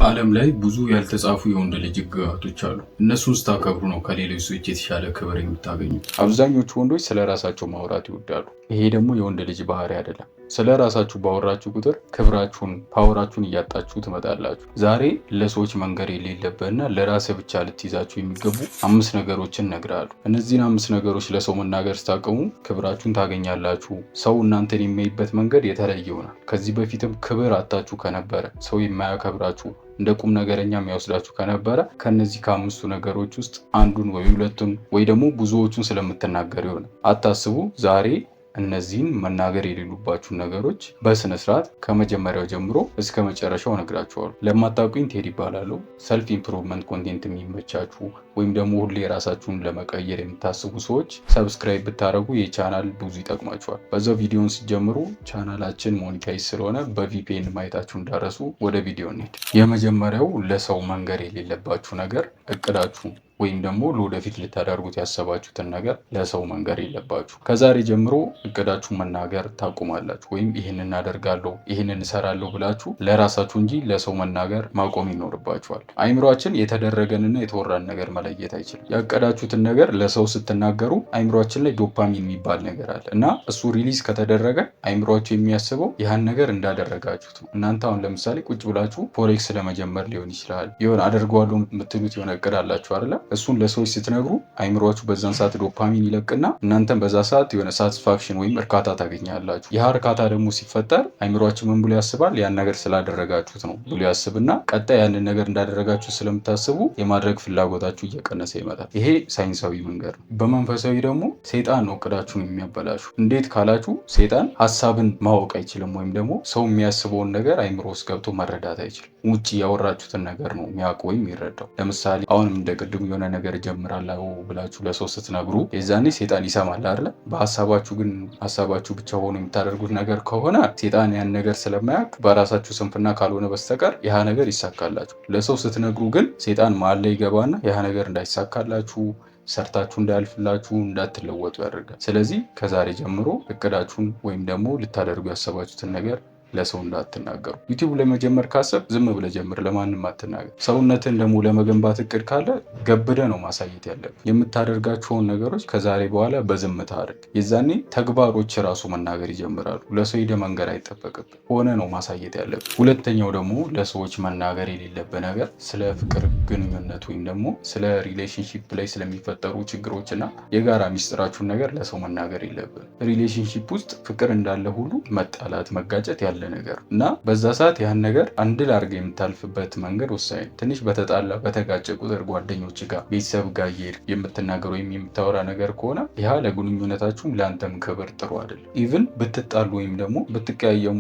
ዓለም ላይ ብዙ ያልተጻፉ የወንድ ልጅ ሕግጋቶች አሉ። እነሱን ስታከብሩ ነው ከሌሎች ሰዎች የተሻለ ክብር የምታገኙት። አብዛኞቹ ወንዶች ስለ ራሳቸው ማውራት ይወዳሉ። ይሄ ደግሞ የወንድ ልጅ ባህሪ አይደለም። ስለ ራሳችሁ ባወራችሁ ቁጥር ክብራችሁን፣ ፓወራችሁን እያጣችሁ ትመጣላችሁ። ዛሬ ለሰዎች መንገር የሌለብህና ለራስህ ብቻ ልትይዛችሁ የሚገቡ 5 ነገሮችን እነግርሃለሁ። እነዚህን 5 ነገሮች ለሰው መናገር ስታቆሙ ክብራችሁን ታገኛላችሁ። ሰው እናንተን የሚያይበት መንገድ የተለየ ይሆናል። ከዚህ በፊትም ክብር አጣችሁ ከነበረ፣ ሰው የማያከብራችሁ እንደ ቁም ነገረኛ የሚያወስዳችሁ ከነበረ ከነዚህ ከ5ቱ ነገሮች ውስጥ አንዱን ወይ ሁለቱን ወይ ደግሞ ብዙዎቹን ስለምትናገር ይሆናል። አታስቡ። ዛሬ እነዚህን መናገር የሌሉባችሁን ነገሮች በስነ ስርዓት ከመጀመሪያው ጀምሮ እስከ መጨረሻው እነግራችኋለሁ። ለማታውቁኝ ቴዲ ይባላለሁ። ሰልፍ ኢምፕሩቭመንት ኮንቴንት የሚመቻችሁ ወይም ደግሞ ሁሌ ራሳችሁን ለመቀየር የምታስቡ ሰዎች ሰብስክራይብ ብታደረጉ የቻናል ብዙ ይጠቅማችኋል። በዛው ቪዲዮን ሲጀምሩ ቻናላችን ሞኒታይዝ ስለሆነ በቪፒኤን ማየታችሁ እንዳረሱ። ወደ ቪዲዮ እንሂድ። የመጀመሪያው ለሰው መንገር የሌለባችሁ ነገር እቅዳችሁ ወይም ደግሞ ለወደፊት ልታደርጉት ያሰባችሁትን ነገር ለሰው መንገር የለባችሁ። ከዛሬ ጀምሮ እቅዳችሁን መናገር ታቁማላችሁ። ወይም ይህንን እናደርጋለሁ ይህንን እሰራለሁ ብላችሁ ለራሳችሁ እንጂ ለሰው መናገር ማቆም ይኖርባችኋል። አይምሯችን የተደረገንና የተወራን ነገር መለየት አይችልም። ያቀዳችሁትን ነገር ለሰው ስትናገሩ አይምሯችን ላይ ዶፓሚን የሚባል ነገር አለ እና እሱ ሪሊዝ ከተደረገ አይምሯችሁ የሚያስበው ያህን ነገር እንዳደረጋችሁት ነው። እናንተ አሁን ለምሳሌ ቁጭ ብላችሁ ፎሬክስ ለመጀመር ሊሆን ይችላል። የሆነ አደርገዋለሁ የምትሉት የሆነ እቅድ አላችሁ አይደለ? እሱን ለሰዎች ስትነግሩ አይምሯችሁ በዛን ሰዓት ዶፓሚን ይለቅና እናንተም በዛ ሰዓት የሆነ ሳቲስፋክሽን ወይም እርካታ ታገኛላችሁ። ያ እርካታ ደግሞ ሲፈጠር አይምሯችሁ ምን ብሎ ያስባል? ያን ነገር ስላደረጋችሁት ነው ብሎ ያስብና ቀጣይ ያንን ነገር እንዳደረጋችሁ ስለምታስቡ የማድረግ ፍላጎታችሁ እየቀነሰ ይመጣል። ይሄ ሳይንሳዊ መንገድ ነው። በመንፈሳዊ ደግሞ ሰይጣን ነው እቅዳችሁን የሚያበላሹ። እንዴት ካላችሁ ሰይጣን ሀሳብን ማወቅ አይችልም፣ ወይም ደግሞ ሰው የሚያስበውን ነገር አይምሮ ውስጥ ገብቶ መረዳት አይችልም። ውጭ ያወራችሁትን ነገር ነው የሚያውቅ ወይም የሚረዳው። ለምሳሌ አሁንም እንደ ቅድም የሆነ ነገር ጀምራለሁ ብላችሁ ለሰው ስትነግሩ የዛኔ ሴጣን ይሰማል አይደለ? በሀሳባችሁ ግን ሀሳባችሁ ብቻ ሆኖ የምታደርጉት ነገር ከሆነ ሴጣን ያን ነገር ስለማያውቅ በራሳችሁ ስንፍና ካልሆነ በስተቀር ያ ነገር ይሳካላችሁ። ለሰው ስትነግሩ ግን ሴጣን መሀል ላይ ይገባና ያ ነገር እንዳይሳካላችሁ ሰርታችሁ እንዳያልፍላችሁ እንዳትለወጡ ያደርጋል። ስለዚህ ከዛሬ ጀምሮ እቅዳችሁን ወይም ደግሞ ልታደርጉ ያሰባችሁትን ነገር ለሰው እንዳትናገሩ። ዩቲዩብ ላይ መጀመር ካሰብ ዝም ብለህ ጀምር፣ ለማንም አትናገር። ሰውነትን ደግሞ ለመገንባት እቅድ ካለ ገብደ ነው ማሳየት ያለብን። የምታደርጋቸውን ነገሮች ከዛሬ በኋላ በዝምታ አድርግ። የዛኔ ተግባሮች ራሱ መናገር ይጀምራሉ። ለሰው ሄደ መንገር አይጠበቅብን፣ ሆነ ነው ማሳየት ያለብን። ሁለተኛው ደግሞ ለሰዎች መናገር የሌለብህ ነገር ስለ ፍቅር ግንኙነት ወይም ደግሞ ስለ ሪሌሽንሺፕ ላይ ስለሚፈጠሩ ችግሮችና የጋራ ሚስጥራችሁን ነገር ለሰው መናገር የለብን። ሪሌሽንሺፕ ውስጥ ፍቅር እንዳለ ሁሉ መጣላት፣ መጋጨት ያለ ነገር እና በዛ ሰዓት ያን ነገር አንድ አድርገህ የምታልፍበት መንገድ ወሳኝ። ትንሽ በተጣላ በተጋጨ ቁጥር ጓደኞች ጋር፣ ቤተሰብ ጋር እየሄድክ የምትናገር ወይም የምታወራ ነገር ከሆነ ያ ለግንኙነታችሁም ለአንተም ክብር ጥሩ አይደለም። ኢቭን ብትጣሉ ወይም ደግሞ ብትቀያየሙ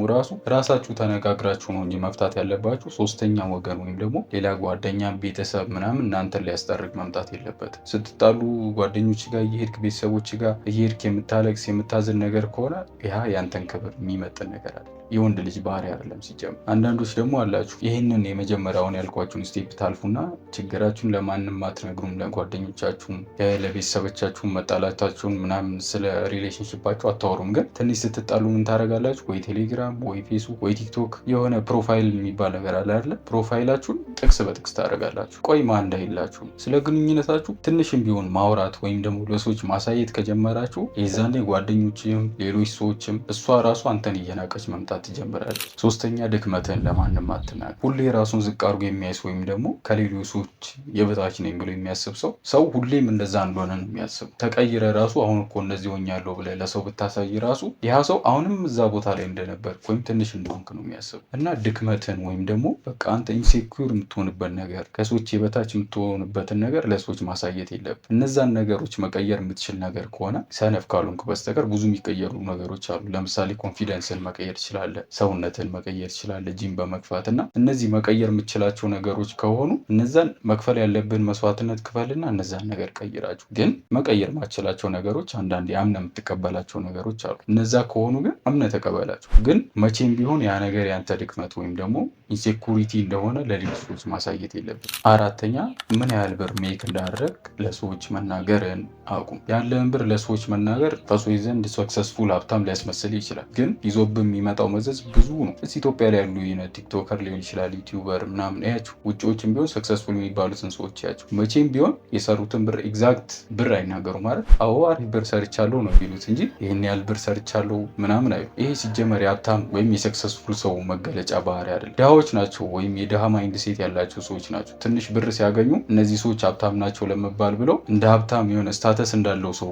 ራሳችሁ ተነጋግራችሁ ነው እንጂ መፍታት ያለባችሁ ሶስተኛ ወገን ወይም ደግሞ ሌላ ጓደኛ፣ ቤተሰብ ምናምን እናንተን ሊያስጠርቅ መምጣት የለበትም። ስትጣሉ ጓደኞች ጋር እየሄድክ ቤተሰቦች ጋር እየሄድክ የምታለቅስ የምታዝን ነገር ከሆነ ያ ያንተን ክብር የሚመጥን ነገር አለ። የወንድ ልጅ ባህሪ አይደለም ሲጀምር። አንዳንዶች ደግሞ አላችሁ ይህንን የመጀመሪያውን ያልኳችሁን ስቴፕ ታልፉና ችግራችሁን ለማንም አትነግሩም፣ ለጓደኞቻችሁም ለቤተሰቦቻችሁም መጣላታችሁን ምናምን ስለ ሪሌሽንሽፓችሁ አታወሩም። ግን ትንሽ ስትጣሉ ምን ታደርጋላችሁ? ወይ ቴሌግራም ወይ ፌስቡክ ወይ ቲክቶክ የሆነ ፕሮፋይል የሚባል ነገር አለ አይደለ? ፕሮፋይላችሁን ጥቅስ በጥቅስ ታደርጋላችሁ። ቆይ ማን እንዳይላችሁ ስለ ግንኙነታችሁ ትንሽም ቢሆን ማውራት ወይም ደግሞ ለሰዎች ማሳየት ከጀመራችሁ የዛኔ ጓደኞችም ሌሎች ሰዎችም እሷ ራሱ አንተን እየናቀች መምጣት ትጀምራለች። ሶስተኛ ድክመትን ለማንም አትናገር። ሁሌ ራሱን ዝቅ አድርጎ የሚያይ ወይም ደግሞ ከሌሎች ሰዎች የበታች ነኝ ብሎ የሚያስብ ሰው ሁሌም እንደዛ እንደሆነ ነው የሚያስብ። ተቀይረ ራሱ አሁን እኮ እንደዚህ ሆኛለሁ ብለህ ለሰው ብታሳይ ራሱ ያ ሰው አሁንም እዛ ቦታ ላይ እንደነበር ወይም ትንሽ እንደሆንክ ነው የሚያስብ እና ድክመትን ወይም ደግሞ በቃ አንተ ኢንሴኩር የምትሆንበት ነገር ከሰዎች የበታች የምትሆንበትን ነገር ለሰዎች ማሳየት የለብን። እነዛን ነገሮች መቀየር የምትችል ነገር ከሆነ ሰነፍ ካልሆንክ በስተቀር ብዙ የሚቀየሩ ነገሮች አሉ። ለምሳሌ ኮንፊደንስን መቀየር ትችላለህ፣ ሰውነትን መቀየር ትችላለህ ጂም በመግፋት እና እነዚህ መቀየር የምትችላቸው ነገሮች ከሆኑ እነዛን መክፈል ያለብን መስዋዕትነት ክፈልና እነዛን ነገር ቀይራችሁ። ግን መቀየር ማትችላቸው ነገሮች አንዳንዴ አምነህ የምትቀበላቸው ነገሮች አሉ። እነዛ ከሆኑ ግን አምነህ ተቀበላቸው። ግን መቼም ቢሆን ያ ነገር ያንተ ድክመት ወይም ደግሞ ኢንሴኩሪቲ እንደሆነ ለሌሎች ሰዎች ማሳየት የለብን። አራተኛ ምን ያህል ብር ሜክ እንዳደረግ ለሰዎች መናገርን አቁም። ያለህን ብር ለሰዎች መናገር በሰዎች ዘንድ ሰክሰስፉል ሀብታም ሊያስመስል ይችላል። ግን ይዞብህ የሚመጣው መዘዝ ብዙ ነው። እዚህ ኢትዮጵያ ላይ ያሉ ቲክቶከር ሊሆን ይችላል ዩቲዩበር ምናምን ያቸው ውጭዎችም ቢሆን ሰክሰስፉል የሚባሉትን ሰዎች ያቸው መቼም ቢሆን የሰሩትን ብር ኤግዛክት ብር አይናገሩ ማለት አዎ አሪፍ ብር ሰርቻለሁ ነው የሚሉት እንጂ ይህን ያህል ብር ሰርቻለሁ ምናምን አዩ። ይሄ ሲጀመር የሀብታም ወይም የሰክሰስፉል ሰው መገለጫ ባህሪ አይደለም። ድሃዎች ናቸው ወይም የድሃ ማይንድ ሴት ያላቸው ሰዎች ናቸው ትንሽ ብር ሲያገኙ እነዚህ ሰዎች ሀብታም ናቸው ለመባል ብለው እንደ ሀብታም የሆነ ስታተስ እንዳለው ሰው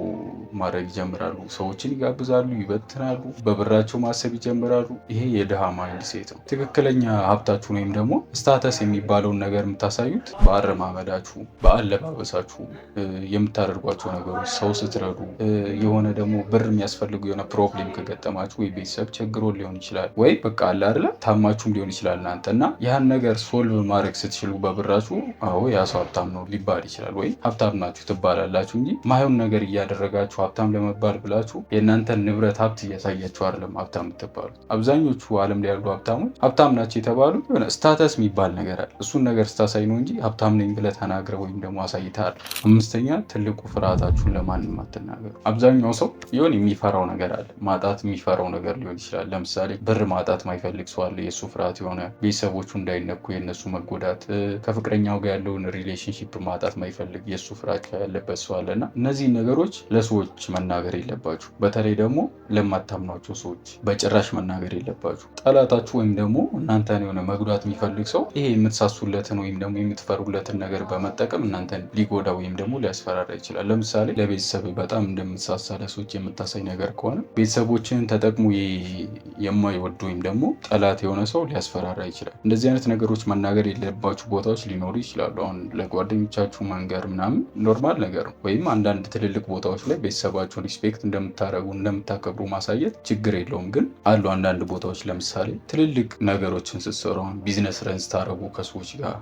ማድረግ ይጀምራሉ። ሰዎችን ይጋብዛሉ፣ ይበትናሉ፣ በብራቸው ማሰብ ይጀምራሉ። ይሄ የድሃ ማይንድ ሴት ነው። ትክክለኛ ሀብታችሁን ወይም ደግሞ ስታተስ የሚባለውን ነገር የምታሳዩት በአረማመዳችሁ፣ በአለባበሳችሁ፣ የምታደርጓቸው ነገሮች፣ ሰው ስትረዱ፣ የሆነ ደግሞ ብር የሚያስፈልጉ የሆነ ፕሮብሌም ከገጠማችሁ ወይ ቤተሰብ ቸግሮ ሊሆን ይችላል ወይ በቃ አለ አይደለ ታማችሁም ሊሆን ይችላል እናንተ እና ያን ነገር ሶልቭ ማድረግ ስትችሉ በብራችሁ አዎ ያ ሰው ሀብታም ነው ሊባል ይችላል ወይ ሀብታም ናችሁ ትባላላችሁ እንጂ ማይሆን ነገር እያደረጋችሁ ሀብታም ለመባል ብላችሁ የእናንተን ንብረት ሀብት እያሳያችሁ አይደለም ሀብታም የምትባሉት። አብዛኞቹ ዓለም ላይ ያሉ ሀብታሞች ሀብታም ናቸው የተባሉ የሆነ ስታተስ የሚባል ነገር አለ። እሱን ነገር ስታሳይ ነው እንጂ ሀብታም ነኝ ብለህ ተናግረህ ወይም ደግሞ አሳይተሃል። አምስተኛ ትልቁ ፍርሃታችሁን ለማንም አትናገሩ። አብዛኛው ሰው የሆነ የሚፈራው ነገር አለ። ማጣት የሚፈራው ነገር ሊሆን ይችላል። ለምሳሌ ብር ማጣት ማይፈልግ ሰው አለ። የእሱ ፍርሃት የሆነ ቤተሰቦቹ እንዳይነኩ የእነሱ መጎዳት፣ ከፍቅረኛው ጋር ያለውን ሪሌሽንሺፕ ማጣት ማይፈልግ የእሱ ፍራቻ ያለበት ሰው አለ እና እነዚህን ነገሮች ለሰዎች መናገር የለባችሁ። በተለይ ደግሞ ለማታምኗቸው ሰዎች በጭራሽ መናገር የለባችሁ። ጠላታችሁ ወይም ደግሞ እናንተን የሆነ መጉዳት የሚፈልግ ሰው ይሄ የምትሳሱለትን ወይም ደግሞ የምትፈሩለትን ነገር በመጠቀም እናንተን ሊጎዳ ወይም ደግሞ ሊያስፈራራ ይችላል። ለምሳሌ ለቤተሰብ በጣም እንደምትሳሳ ለሰዎች የምታሳይ ነገር ከሆነ ቤተሰቦችን ተጠቅሞ የማይወድ ወይም ደግሞ ጠላት የሆነ ሰው ሊያስፈራራ ይችላል። እንደዚህ አይነት ነገሮች መናገር የሌለባችሁ ቦታዎች ሊኖሩ ይችላሉ። አሁን ለጓደኞቻችሁ መንገር ምናምን ኖርማል ነገር ነው። ወይም አንዳንድ ትልልቅ ቦታዎች ላይ ቤተሰባችሁን ሪስፔክት እንደምታደርጉ እንደምታከብሩ ማሳየት ችግር የለውም። ግን አሉ አንዳንድ ቦታዎች ለምሳሌ ትልልቅ ነገሮችን ስትሰሩ ቢዝነስ ረን ስታደርጉ ከሰዎች ጋር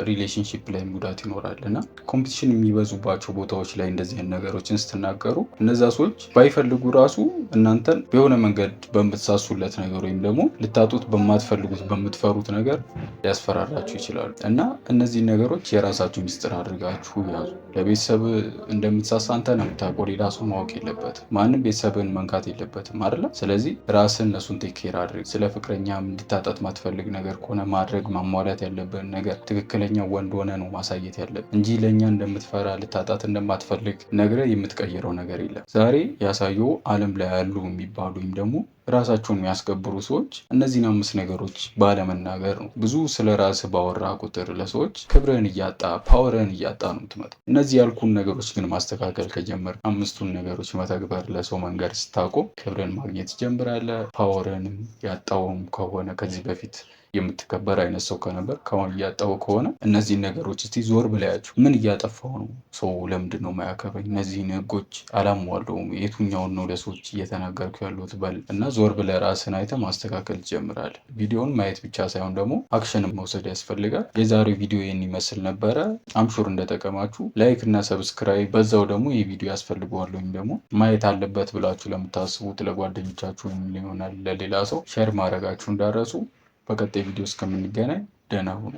ሪሌሽንሺፕ ላይ ጉዳት ይኖራል እና ኮምፒቲሽን የሚበዙባቸው ቦታዎች ላይ እንደዚህ አይነት ነገሮችን ስትናገሩ እነዛ ሰዎች ባይፈልጉ ራሱ እናንተን በሆነ መንገድ በምትሳሱለት ነገር ወይም ደግሞ ልታጡት በማትፈልጉት በምትፈሩት ነገር ሊያስፈራራችሁ ይችላሉ እና እነዚህ ነገሮች የራሳችሁ ሚስጥር አድርጋችሁ ያዙ። ለቤተሰብ እንደምትሳሳ አንተ ነው የምታውቀው፣ ሌላ ሰው ማወቅ የለበትም። ማንም ቤተሰብን መንካት የለበትም አይደለ? ስለዚህ ራስን እነሱን ቴክ ኬር አድርግ። ስለ ፍቅረኛም እንድታጣት ማትፈልግ ነገር ከሆነ ማድረግ ማሟላት ያለብን ነገር ትክክለኛ ወንድ ሆነ ነው ማሳየት ያለብን እንጂ ለእኛ እንደምትፈራ ልታጣት እንደማትፈልግ ነግረ የምትቀይረው ነገር የለም። ዛሬ ያሳየው ዓለም ላይ ያሉ የሚባሉ ወይም ደግሞ ራሳቸውን የሚያስከብሩ ሰዎች እነዚህን 5 ነገሮች ባለመናገር ነው። ብዙ ስለ ራስህ ባወራ ቁጥር ለሰዎች ክብርህን እያጣ ፓወርህን እያጣ ነው የምትመጣው። እነዚህ ያልኩን ነገሮች ግን ማስተካከል ከጀመር 5ቱን ነገሮች መተግበር ለሰው መንገድ ስታቆም ክብርህን ማግኘት ትጀምራለህ። ፓወርህን ያጣውም ከሆነ ከዚህ በፊት የምትከበር አይነት ሰው ከነበር ከአሁን እያጣው ከሆነ እነዚህን ነገሮች እስቲ ዞር ብላያቸው። ምን እያጠፋው ነው? ሰው ለምንድን ነው የማያከብረኝ? እነዚህን ህጎች አላሟላውም። የቱኛውን ነው ለሰዎች እየተናገርኩ ያሉት በል እና ዞር ብለህ ራስን አይተህ ማስተካከል ትጀምራለህ። ቪዲዮውን ማየት ብቻ ሳይሆን ደግሞ አክሽን መውሰድ ያስፈልጋል። የዛሬው ቪዲዮ ይህን ይመስል ነበረ። አምሹር እንደጠቀማችሁ ላይክ እና ሰብስክራይብ፣ በዛው ደግሞ ይህ ቪዲዮ ያስፈልገዋል ወይም ደግሞ ማየት አለበት ብላችሁ ለምታስቡት ለጓደኞቻችሁ ይሆናል ለሌላ ሰው ሼር ማድረጋችሁ እንዳረሱ። በቀጣይ ቪዲዮ እስከምንገናኝ ደህና ሁኑ።